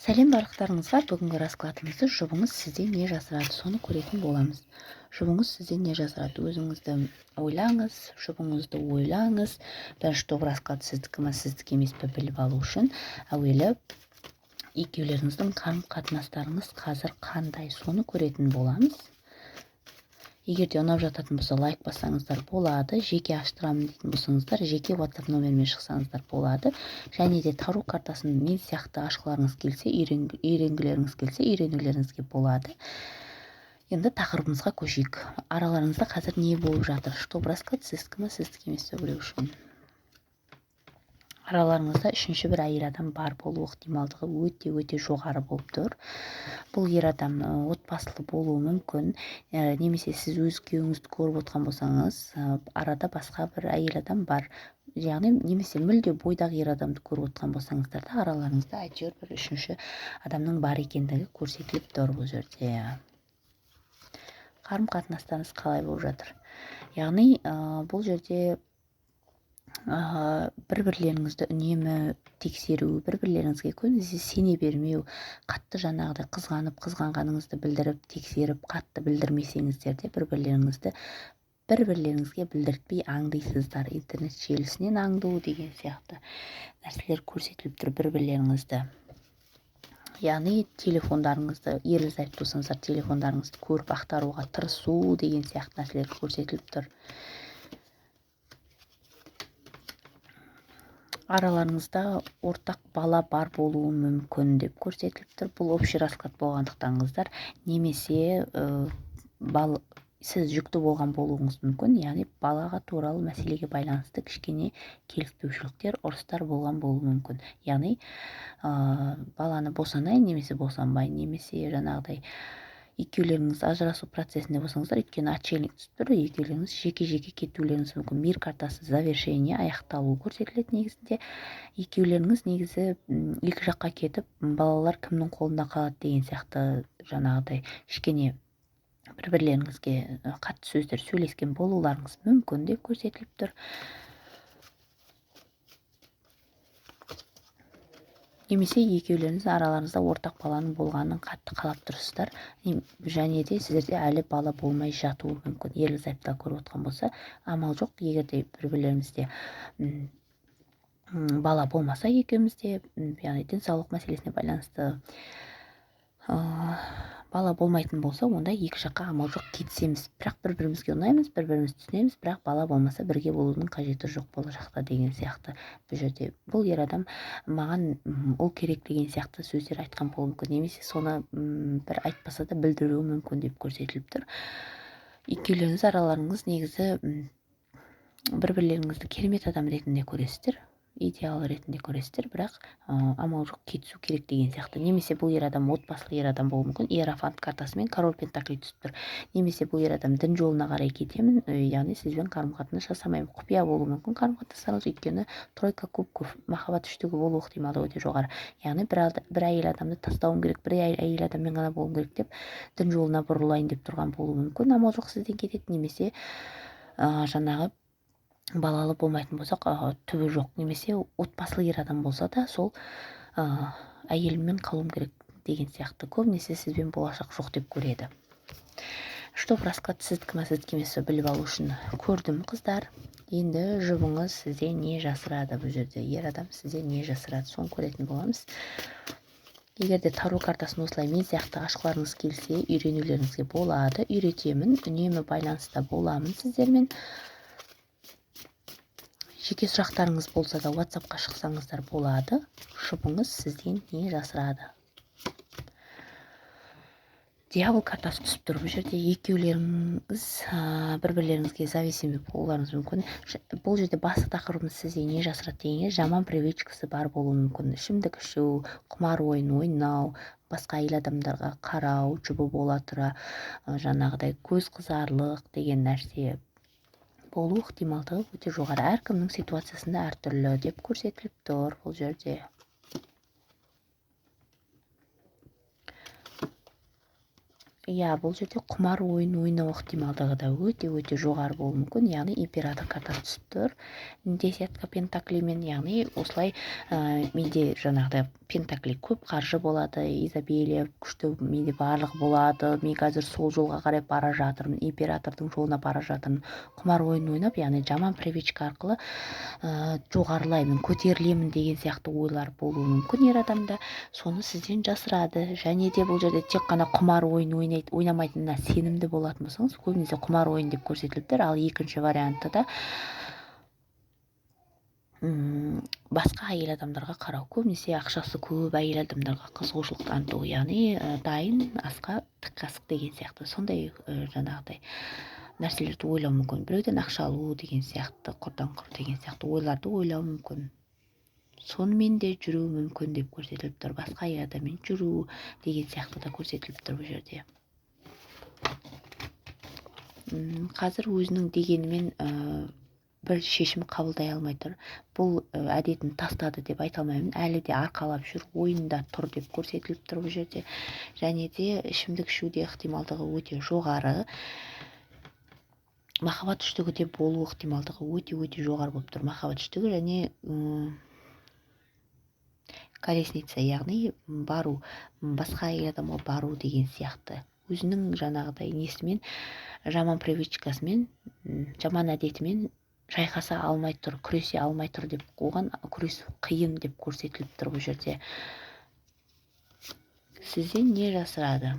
Сәлем барлықтарыңызға. Бүгінгі раскладымызды жұбыңыз сізден не жасырады, соны көретін боламыз. Жұбыңыз сізден не жасырады? Өзіңізді ойлаңыз, жұбыңызды ойлаңыз. Бірінші топ расклад сіздікі ме, сіздікі емес пе біліп алу үшін әуелі екеулеріңіздің қарым-қатынастарыңыз қазір қандай, соны көретін боламыз. Егер де ұнап жататын болса, лайк бассаңыздар болады. Жеке аштырамын дейтін болсаңыздар, жеке WhatsApp номермен шықсаңыздар болады. Және де тару картасын мен сияқты ашқыларыңыз келсе, үйренгілеріңіз келсе, үйренулеріңізге болады. Енді тақырыбымызға көшейік. Араларыңызда қазір не болып жатыр? Штоп расклад сіздікі ме, сіздікі емес пе білу үшін. Араларыңызда үшінші бір әйел адам бар болу ықтималдығы өте жоғары болып тұр. Бұл ер адам отбасылы болуы мүмкін, немесе сіз өз күйеуіңізді көріп отқан болсаңыз, арада басқа бір әйел адам бар. Яғни немесе мүлде бойдағы ер адамды көріп отқан болсаңыздар да, араларыңызда әйтеуір бір үшінші адамның бар екендігі көрсетіліп тұр бұл жерде. Қарым-қатынастарыңыз қалай болып жатыр? Яғни бұл жерде бір-бірлеріңізді үнемі тексеру, бір-бірлеріңізге көбінесе сене бермеу, қатты жаңағыдай қызғанғаныңызды білдіріп, тексеріп, қатты білдірмесеңіздер де бір-бірлеріңізге білдіртпей аңдисыздар. Интернет желісінен аңду деген сияқты нәрселер көрсетіліп тұр бір-бірлеріңізді. Яғни телефондарыңызды, ерлі-зайыпты болсаңыздар, телефондарыңызды көріп ақтаруға тырысу деген сияқты нәрселер көрсетіліп тұр. Араларыңызда ортақ бала бар болуы мүмкін деп көрсетіліп тұр. Бұл общий расклад болғандықтан қыздар, немесе сіз жүкті болған болуыңыз мүмкін, яғни балаға туралы мәселеге байланысты кішкене келіспеушіліктер, ұрыстар болған болуы мүмкін. Яғни баланы босанайын, немесе босанбайын, немесе жаңағыдай екеулеріңіз ажырасу процесінде болсаңыздар, өйткені отшельник түсіп тұр, екеулеріңіз жеке-жеке кетулеріңіз мүмкін. Мир картасы завершение, аяқталу көрсетіледі негізінде. Екеулеріңіз негізі екі жаққа кетіп, балалар кімнің қолында қалады деген сияқты жаңағыдай кішкене бір-бірлеріңізге қатты сөздер сөйлескен болуларыңыз мүмкін деп көрсетіліп тұр. Немесе екеулеріңіз араларыңызда ортақ баланың болғанын қатты қалап тұрсыздар, және де сіздерде әлі бала болмай жатуы мүмкін. Ерлі-зайыптылар көріп отқан болса, амал жоқ. Егер де бір-бірлеріңізде бала болмаса, екеумізде, яғни денсаулық мәселесіне байланысты бала болмайтын болса, онда екі жаққа амал жоқ, кетсеміз. Бірақ бір-бірімізге ұнаймыз, бір-бірімізді түсінеміз, бірақ бала болмаса бірге болудың қажеті жоқ болашақта деген сияқты. Бұл жерде бұл ер адам маған ол керек деген сияқты сөздер айтқан болуы мүмкін, немесе соны бір айтпаса да білдіруі мүмкін деп көрсетіліп тұр. Екеулеріңіз араларыңыз негізі бір-бірлеріңізді керемет адам ретінде көресіздер, идеал ретінде көресіздер, бірақ амал жоқ, кетісу керек деген сияқты. Немесе бұл ер адам отбасылы ер адам болуы мүмкін. Иерофант картасымен король пентакли түсіп тұр. Немесе бұл ер адам дін жолына қарай кетемін, яғни сізбен қарым-қатынас жасамаймын. Құпия болуы мүмкін қарым-қатынастарыңыз, өйткені тройка кубков, махаббат үштігі болу ықтималдығы өте жоғары. Яғни бір әйел адамды тастауым керек, бір әйел адаммен ғана болуым керек деп дін жолына бұрылайын деп тұрған болуы мүмкін. Амал жоқ, сізден кетеді. Немесе жаңағы балалы болмайтын болсақ, түбі жоқ. Немесе отбасылы ер адам болса да, сол әйеліммен қалуым керек деген сияқты. Көбінесе сізбен болашақ жоқ деп көреді. Штоп расклад сіздікі ме, сіздікі емес пе біліп алу үшін көрдім қыздар. Енді жұбыңыз сізден не жасырады? Бұл жерде ер адам сізден не жасырады, соны көретін боламыз. Егер де тару картасын осылай мен сияқты ашқыларыңыз келсе, үйренулеріңізге болады. Үйретемін, үнемі байланыста боламын сіздермен. Жеке сұрақтарыңыз болса да WhatsApp-қа шықсаңыздар болады. Жұбыңыз сізден не жасырады? Дьявол картасы түсіп тұр. Бұл жерде екеулеріңіз бір-бірлеріңізге зависимый болуларыңыз мүмкін. Бұл жерде басты тақырыбымыз сізден не жасырады дегенге жаман привычкасы бар болуы мүмкін. Ішімдік ішу, құмар ойын ойнау, басқа әйел адамдарға қарау, жұбы бола тұра жаңағыдай көз қызарлық деген нәрсе болу ықтималдығы өте жоғары. Әркімнің ситуациясында әртүрлі деп көрсетіліп тұр бұл жерде. Иә, бұл жерде құмар ойын ойнау ықтималдығы да өте жоғары болуы мүмкін. Яғни император картасы түсіп тұр. Десятка пентаклимен, яғни осылай менде жаңағыдай пентакли көп қаржы болады, изобилие күшті менде барлығы болады. Мен қазір сол жолға қарай бара жатырмын, императордың жолына бара жатырмын. Құмар ойын ойнап, яғни жаман привычка арқылы жоғарылаймын, көтерілемін деген сияқты ойлар болуы мүмкін ер адамда. Соны сізден жасырады. Және де бұл жерде тек қана құмар ойын ойнамайтынына сенімді болатын болсаңыз, көбінесе құмар ойын деп көрсетіліп тұр. Ал екінші вариантта да басқа әйел адамдарға қарау, көбінесе ақшасы көп әйел адамдарға қызығушылық таныту, яғни дайын асқа тік қасық деген сияқты, сондай жаңағыдай нәрселерді ойлау мүмкін. Біреуден ақша алу деген сияқты, құрдан құр деген сияқты ойларды ойлау мүмкін. Сонымен де жүру мүмкін деп көрсетіліп тұр. Басқа әйел адаммен жүру деген сияқты да көрсетіліп тұр бұл жерде. Қазір өзінің дегенімен бір шешім қабылдай алмай тұр. Бұл әдетін тастады деп айта алмаймын. Әлі де арқалап жүр, ойында тұр деп көрсетіліп тұр бұл жерде. Және де ішімдік ішуде ықтималдығы өте жоғары. Махаббат үштігі де болу ықтималдығы өте жоғары болып тұр. Махаббат үштігі және колесница, яғни бару, басқа әйел адамға бару деген сияқты. Өзінің жаңағыдай несімен, жаман привычкасымен, жаман әдетімен шайқаса алмай тұр, күресе алмай тұр деп, оған күресу қиын деп көрсетіліп тұр бұл жерде. Сізден не жасырады?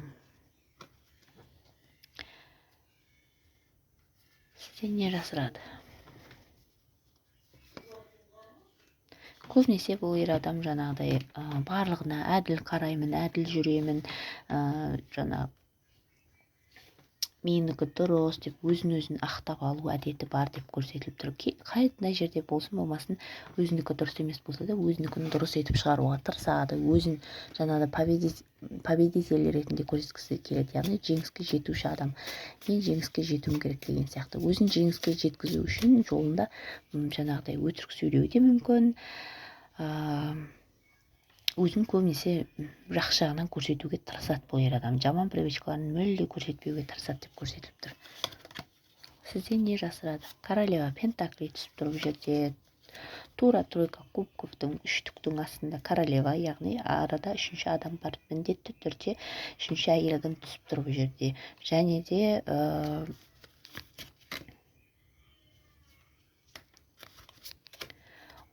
Сізден не жасырады? Көбінесе бұл ер адам жаңағыдай барлығына әділ қараймын, әділ жүремін, жаңағы менікі дұрыс деп өзін ақтап алу әдеті бар деп көрсетіліп тұр. Қандай жерде болсын болмасын, өзінікі дұрыс емес болса да өзінікін дұрыс етіп шығаруға тырысады, өзін жаңағыдай победитель ретінде көрсеткісі келеді, яғни жеңіске жетуші адам. Мен жеңіске жетуім керек деген сияқты. Өзін жеңіске жеткізу үшін жолында жаңағыдай өтірік сөйлеуі де мүмкін. Өзін көбінесе жақсы жағынан көрсетуге тырысады бұл ер адам. Жаман привычкаларын мүлде көрсетпеуге тырысады деп көрсетіліп тұр. Сізден не жасырады? Королева пентакли түсіп тұр бұл жерде. Тура тройка кубковтың үштіктің астында королева, яғни арада үшінші адам бар. Міндетті түрде үшінші әйел адам түсіп тұр бұл жерде. Және де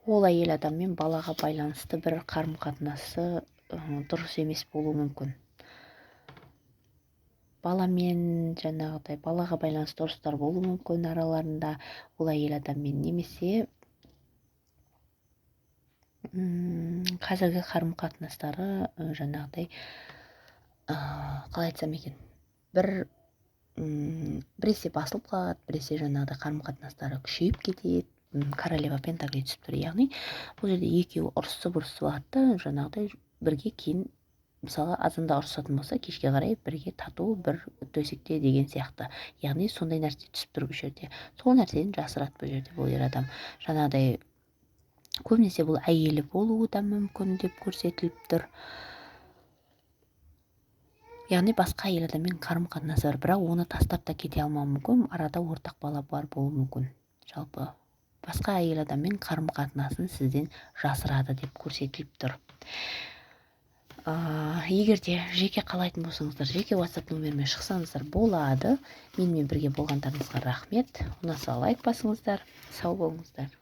ол әйел адаммен балаға байланысты бір қарым-қатынасы дұрыс емес болуы мүмкін. Баламен жаңағыдай балаға байланысты ұрыстар болуы мүмкін араларында ол әйел адаммен, немесе қазіргі қарым-қатынастары жаңағыдай қалай айтсам екен, біресе басылып қалады, біресе жаңағыдай қарым-қатынастары күшейіп кетеді. Королева пентакли түсіп тұр, яғни бұл жерде екеуі ұрысып алады да жаңағыдай бірге кейін, мысалы азанда ұрысатын болса, кешке қарай бірге тату бір төсекте деген сияқты, яғни сондай нәрсе түсіп тұр бұл жерде. Сол нәрсені жасырады бұл жерде бұл ер адам. Жаңағыдай көбінесе бұл әйелі болуы да мүмкін деп көрсетіліп тұр. Яғни басқа әйел адаммен қарым-қатынасы бар, бірақ оны тастап та кете алмауы мүмкін, арада ортақ бала бар болуы мүмкін. Жалпы басқа әйел адаммен қарым-қатынасын сізден жасырады деп көрсетіліп тұр. Егер де жеке қалайтын болсаңыздар, жеке WhatsApp нөміріме шықсаңыздар болады. Менімен бірге болғандарыңызға рахмет. Ұнаса лайк басыңыздар. Сау болыңыздар.